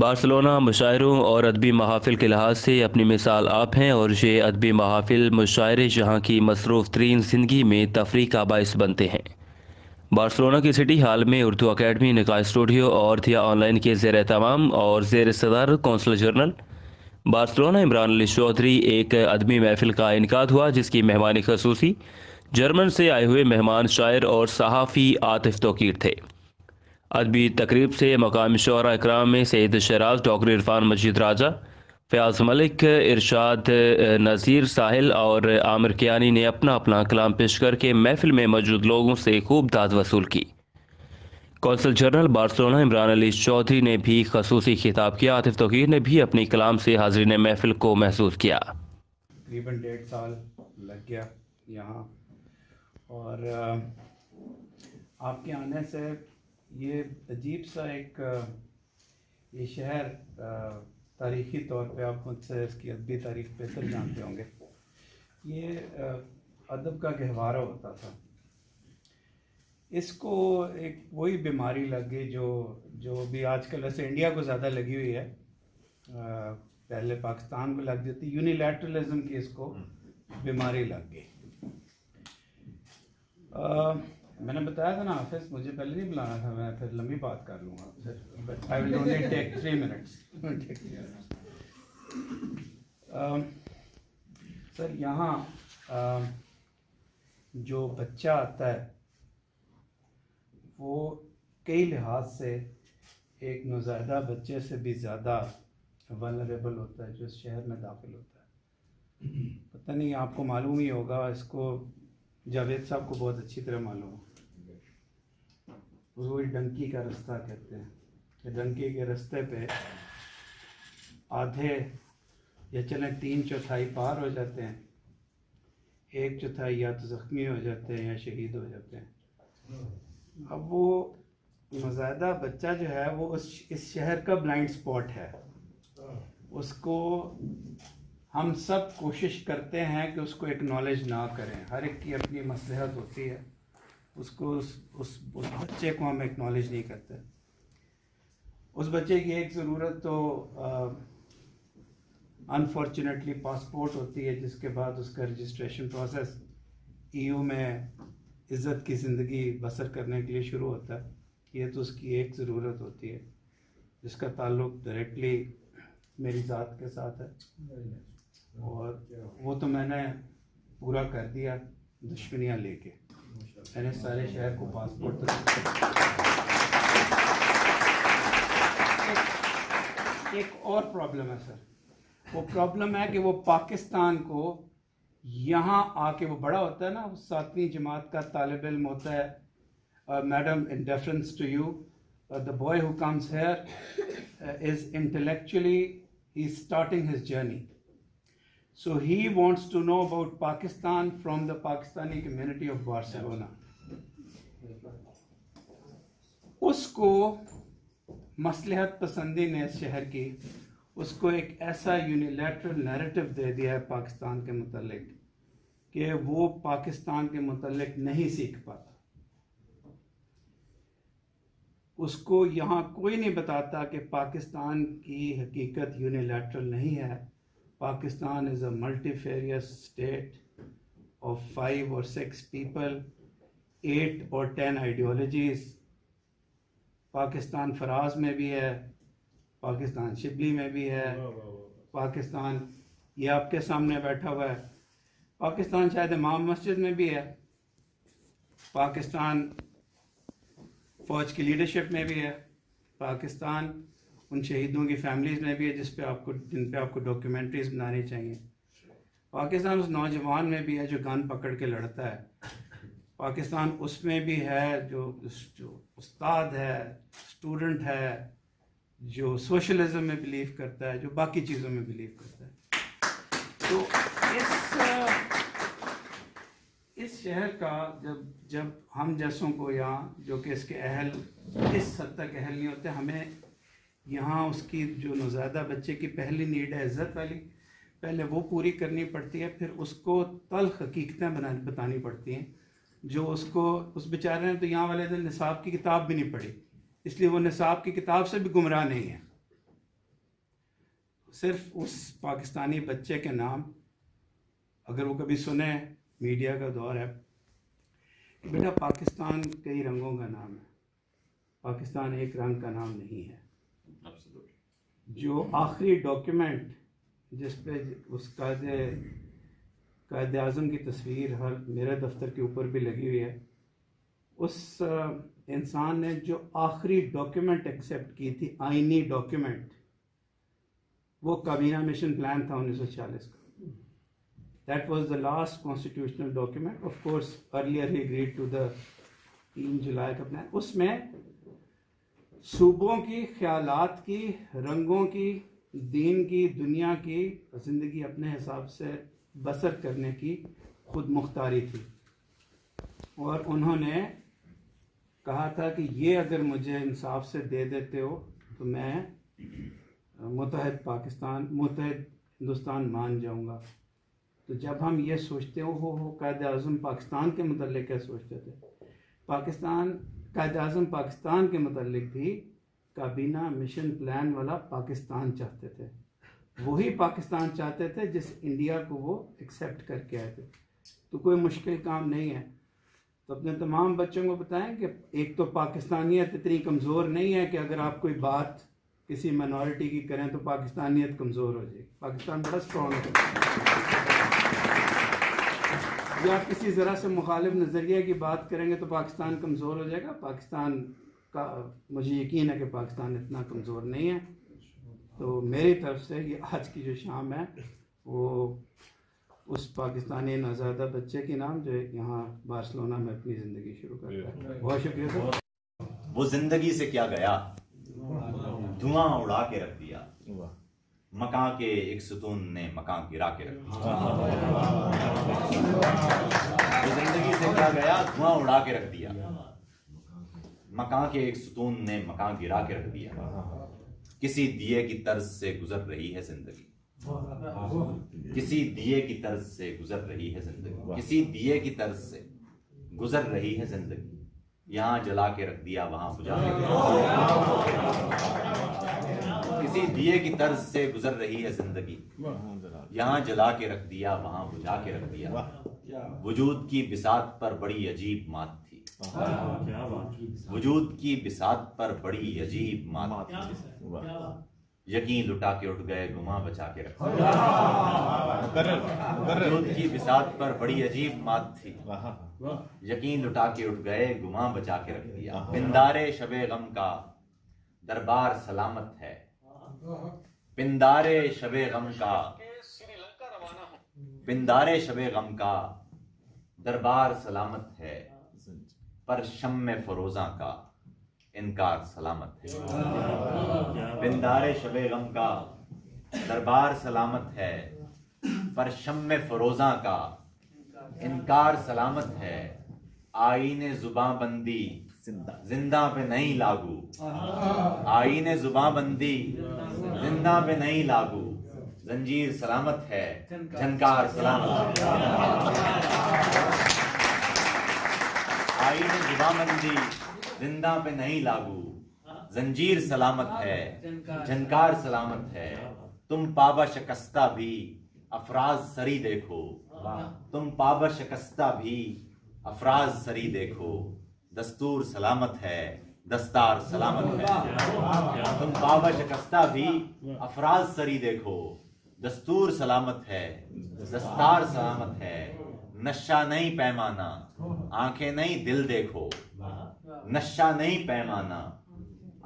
Barcelona मुशायरों और अदबी महाफ़िल के लिहाज से अपनी मिसाल आप हैं, और ये अदबी महाफ़िल मुशायरे जहाँ की मसरूफ़ तरीन ज़िंदगी में तफरीह का बाइस बनते हैं। बार्सिलोना की सिटी हॉल में उर्दू अकेडमी, निकाय स्टूडियो और थिया ऑनलाइन के ज़ेर एहतमाम और ज़ेर सदारत consul general Barcelona Imran Ali Chaudhry एक अदबी महफिल का इनकाद हुआ, जिसकी मेहमान खसूसी जर्मन से आए हुए मेहमान शायर और सहाफ़ी आतिफ तौकीर थे। अदबी तकरीब से मकामी शोरा इकराम में सईद शराज, डॉक्टर इरफान मजीद राजा, फ़याज़ मलिक, इरशाद नज़ीर साहिल और आमिर कियानी ने अपना अपना कलाम पेश करके महफिल में मौजूद लोगों से खूब दाद वसूल की। Consul general Barcelona Imran Ali Chaudhry ने भी खसूसी खिताब किया। आतिफ तौकीर ने भी अपनी कलाम से हाज़रीन महफिल को महसूस किया। तकरीबन 1.5 साल लग गया यहाँ, और आपके आने से ये अजीब सा एक ये शहर तारीख़ी तौर पे, आप मुझसे इसकी अदबी तारीख़ बेहतर जानते होंगे, ये अदब का गहवारा होता था। इसको एक वही बीमारी लग गई जो भी आजकल वैसे इंडिया को ज़्यादा लगी हुई है, पहले पाकिस्तान को लग जाती, यूनिलैटरलिज्म की इसको बीमारी लग गई। मैंने बताया था ना हाफिज़, मुझे पहले नहीं बुलाना था, मैं फिर लंबी बात कर लूँगा, but I will only take 3 minutes. Sir, यहाँ जो बच्चा आता है वो कई लिहाज से एक नौज़ायदा बच्चे से भी ज़्यादा वल्नरेबल होता है जो इस शहर में दाखिल होता है। पता नहीं आपको मालूम ही होगा, इसको जावेद साहब को बहुत अच्छी तरह मालूम है। उसको डंकी का रास्ता कहते हैं। डंकी के रास्ते पे आधे या चलें 3/4 पार हो जाते हैं, 1/4 या तो ज़ख्मी हो जाते हैं या शहीद हो जाते हैं। अब वो नौज़ायदा बच्चा जो है वो इस शहर का ब्लाइंड स्पॉट है। उसको हम सब कोशिश करते हैं कि उसको एक्नॉलेज ना करें, हर एक की अपनी मसलहत होती है, उसको उस बच्चे को हम एक्नॉलेज नहीं करते। उस बच्चे की एक ज़रूरत तो अनफॉर्चुनेटली पासपोर्ट होती है, जिसके बाद उसका रजिस्ट्रेशन प्रोसेस EU में इज़्ज़त की ज़िंदगी बसर करने के लिए शुरू होता है। ये तो उसकी एक ज़रूरत होती है जिसका ताल्लुक़ डायरेक्टली मेरी ज़ात के साथ है, और वो तो मैंने पूरा कर दिया दुश्मनियाँ लेके। मैंने सारे शहर को पासपोर्ट एक और प्रॉब्लम है सर, वो प्रॉब्लम है कि वो पाकिस्तान को यहाँ आके, वो बड़ा होता है ना, 7वीं जमात का तालिब इल्म होता है, madam in deference to you, the boy who comes here is intellectually he is starting his journey, so he wants to know about Pakistan from the Pakistani community of Barcelona. उसको मसलहत पसंदी ने इस शहर की उसको एक ऐसा यूनिलैटरल नैरेटिव दे दिया है पाकिस्तान के मुतल्लिक कि वो पाकिस्तान के मुतल्लिक नहीं सीख पाता। उसको यहाँ कोई नहीं बताता कि पाकिस्तान की हकीकत यूनिलैटरल नहीं है। Pakistan is a multifarious state of 5 or 6 people, 8 or 10 ideologies. Pakistan फराज में भी है, पाकिस्तान शिबली में भी है, पाकिस्तान ये आपके सामने बैठा हुआ है, पाकिस्तान शायद इमाम मस्जिद में भी है, पाकिस्तान फ़ौज की लीडरशिप में भी है, पाकिस्तान उन शहीदों की फैमिलीज़ में भी है जिन पे आपको डॉक्यूमेंट्रीज बनानी चाहिए, पाकिस्तान उस नौजवान में भी है जो गन पकड़ के लड़ता है, पाकिस्तान उसमें भी है जो उस्ताद है, स्टूडेंट है, जो सोशलिज्म में बिलीव करता है, जो बाकी चीज़ों में बिलीव करता है। तो इस शहर का जब हम जैसों को यहाँ, जो कि इसके अहल इस हद तक अहल नहीं होते, हमें यहाँ उसकी जो नौज़ायदा बच्चे की पहली नीड है इज़्ज़त वाली, पहले वो पूरी करनी पड़ती है, फिर उसको तल्ख़ हकीकतें बतानी पड़ती हैं जो उसको, उस बेचारे ने तो यहाँ वाले दिन निसाब की किताब भी नहीं पढ़ी, इसलिए वो निसाब की किताब से भी गुमराह नहीं है। सिर्फ उस पाकिस्तानी बच्चे के नाम, अगर वो कभी सुने, मीडिया का दौर है, बेटा पाकिस्तान कई रंगों का नाम है, पाकिस्तान एक रंग का नाम नहीं है। जो आखिरी डॉक्यूमेंट जिस पे उस कायद आज़म की तस्वीर हर मेरे दफ्तर के ऊपर भी लगी हुई है, उस इंसान ने जो आखिरी डॉक्यूमेंट एक्सेप्ट की थी, आईनी डॉक्यूमेंट, वो काबीना मिशन प्लान था 1940 का। That was the last constitutional document. Of course earlier he agreed to the 3 जुलाई का प्लान। उसमें सूबों की, ख्यालात की, रंगों की, दीन की, दुनिया की ज़िंदगी अपने हिसाब से बसर करने की खुद मुख्तारी थी। और उन्होंने कहा था कि ये अगर मुझे इंसाफ से दे देते हो तो मैं मुत्तहिद हिंदुस्तान मान जाऊंगा। तो जब हम ये सोचते हो कायद आज़म पाकिस्तान के मुतल्लिक क्या सोचते थे? कायद आज़म पाकिस्तान के मुतल्लिक भी काबीना मिशन प्लान वाला पाकिस्तान चाहते थे। वही पाकिस्तान चाहते थे जिस इंडिया को वो एक्सेप्ट करके आए थे। तो कोई मुश्किल काम नहीं है। तो अपने तमाम बच्चों को बताएं कि एक तो पाकिस्तानियत इतनी कमज़ोर नहीं है कि अगर आप कोई बात किसी माइनॉरिटी की करें तो पाकिस्तानियत कमज़ोर हो जाएगी। पाकिस्तान बड़ा स्ट्रॉन्ग है। या किसी ज़रा से मुखालिफ नज़रिए की बात करेंगे तो पाकिस्तान कमज़ोर हो जाएगा। पाकिस्तान का मुझे यकीन है कि पाकिस्तान इतना कमज़ोर नहीं है। तो मेरी तरफ से ये आज की जो शाम है वो उस पाकिस्तानी नौज़ादा बच्चे के नाम जो यहाँ बार्सिलोना में अपनी ज़िंदगी शुरू करता है। बहुत शुक्रिया सर। वो जिंदगी से क्या गया, धुआं उड़ा के रख दिया, मकां के एक सुतून ने मकां गिरा के रख दिया। वो जिंदगी से क्या गया, धुआं उड़ा के रख दिया, मकां के एक सुतून ने मकां गिरा के रख दिया। किसी दिए की तर्ज से गुजर रही है जिंदगी, किसी दिए की तर्ज से गुजर रही है जिंदगी, किसी दिए की तर्ज से गुजर रही है जिंदगी। यहाँ जला के रख दिया, वहां बुझा के रख दिया। किसी दिए की तर्ज से गुजर रही है जिंदगी, यहाँ जला के रख दिया, वहां बुझा के रख दिया। वजूद की बिसात पर बड़ी अजीब मात थी, वजूद की बिसात पर बड़ी अजीब मात थी। यकीन लुटा के उठ गए, गुमा बचा के रख दिया। वजूद की बिसात पर बड़ी अजीब मात थी, यकीन लुटा के उठ गए, गुमा बचा के रख दिया। पिंदारे शबे गम का दरबार सलामत है, पिंदारे शबे गम का, पिंदारे शबे गम का दरबार सलामत है, पर शम्मे फरोजा का इनकार सलामत है। पिंदारे शबे गम का दरबार सलामत है, पर शम्मे फरोजा का इनकार सलामत है। आईने जुबां बंदी जिंदा पे नहीं लागू, आईने जुबां बंदी जिंदा पे नहीं लागू। जंजीर सलामत है, झनकार सलामत है। आईने जुबां बंदी जिंदा पे नहीं लागू, जंजीर सलामत है, झनकार सलामत है। तुम पाबा शिकस्ता भी अफराज सरी देखो, तुम पाबा शिकस्ता भी अफराज सरी देखो। दस्तूर सलामत है, दस्तार सलामत है। तुम पाबा शिकस्ता भी अफराज सरी देखो, दस्तूर सलामत है, दस्तार सलामत है। नशा नहीं पैमाना, आंखें नहीं दिल देखो, नशा नहीं पैमाना,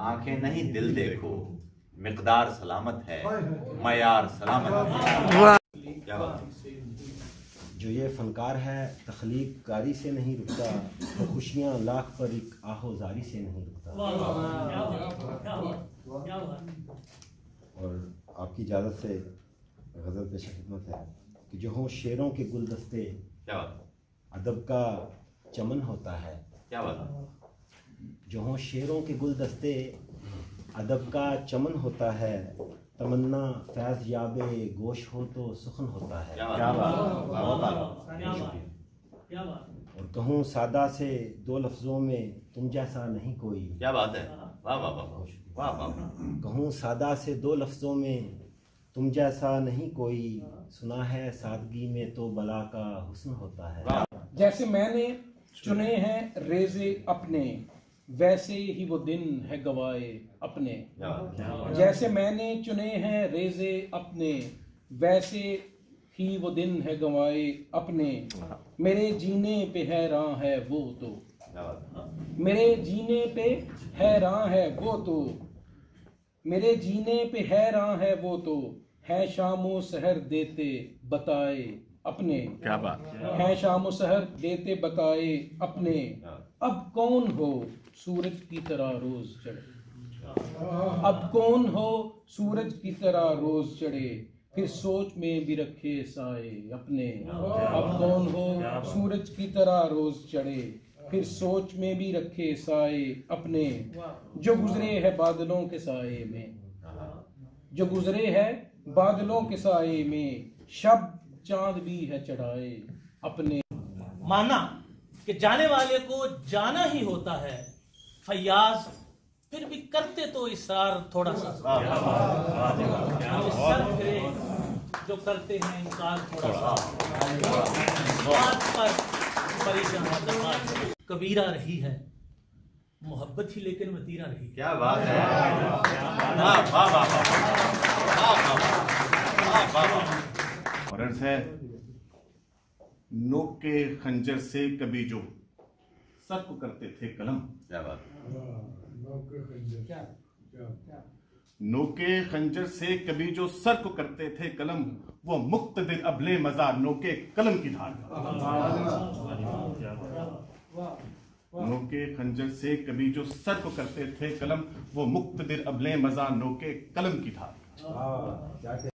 आंखें नहीं दिल देखो। मिकदार सलामत है, मयार सलामत है। क्या बात है। जो ये फनकार है तख्लीक कारी से नहीं रुकता, वो खुशियाँ लाख पर एक आहोजारी से नहीं रुकता। और आपकी इजाज़त से गज़ल पेश खिदमत है कि जो हों शेरों के गुलदस्ते, क्या बात, अदब का चमन होता है। क्या बात, जो हों शेरों के गुलदस्ते, अदब का चमन होता है। तमन्ना फैज़ याबे गोश हो तो सुखन होता है। क्या बात, और कहूँ सादा से दो लफ्ज़ों में तुम जैसा नहीं कोई। क्या बात है। वाह वाह वाह वाह वाह। कहूँ सादा से दो लफ्ज़ों में तुम जैसा नहीं कोई, सुना है सादगी में तो बला का हुस्न होता है। जैसे मैंने चुने हैं रेजे अपने, वैसे ही वो दिन है गवाए अपने। जैसे मैंने चुने हैं रेजे अपने, वैसे ही वो दिन है गवाए अपने। मेरे जीने पे हैरान है वो तो, मेरे जीने पे हैरान है वो तो, मेरे जीने पे हैरान है वो तो, है शामो सहर देते बताए अपने। क्या बात है शामो सहर देते बताए अपने। अब कौन हो सूरज की तरह रोज चढ़े, अब कौन हो सूरज की तरह रोज चढ़े, फिर सोच में भी रखे साए अपने। अब कौन हो सूरज की तरह रोज चढ़े, फिर सोच में भी रखे साए अपने। जो गुजरे है बादलों के साए में, जो गुजरे है बादलों के साए में, शब चांद भी है चढ़ाए अपने। माना कि जाने वाले को जाना ही होता है, फैयाज फिर भी करते तो इसरार थोड़ा सा। सर फिरे जो करते हैं इनकार थोड़ा सा, बात पर परेशान। कबीरा रही है मोहब्बत ही लेकिन वतीरा रही। क्या बात है। वाह वाह वाह। और अर्ज है, नोक के खंजर से कभी जो सर को करते थे कलम। क्या बात। नोके खंजर से कभी जो सर को करते थे कलम, वो मुक्तदिर अबले मजा नोके कलम की धार। नोके खंजर से कभी जो सर को करते थे कलम, वो मुक्तदिर अबले मजा नोके कलम की धार।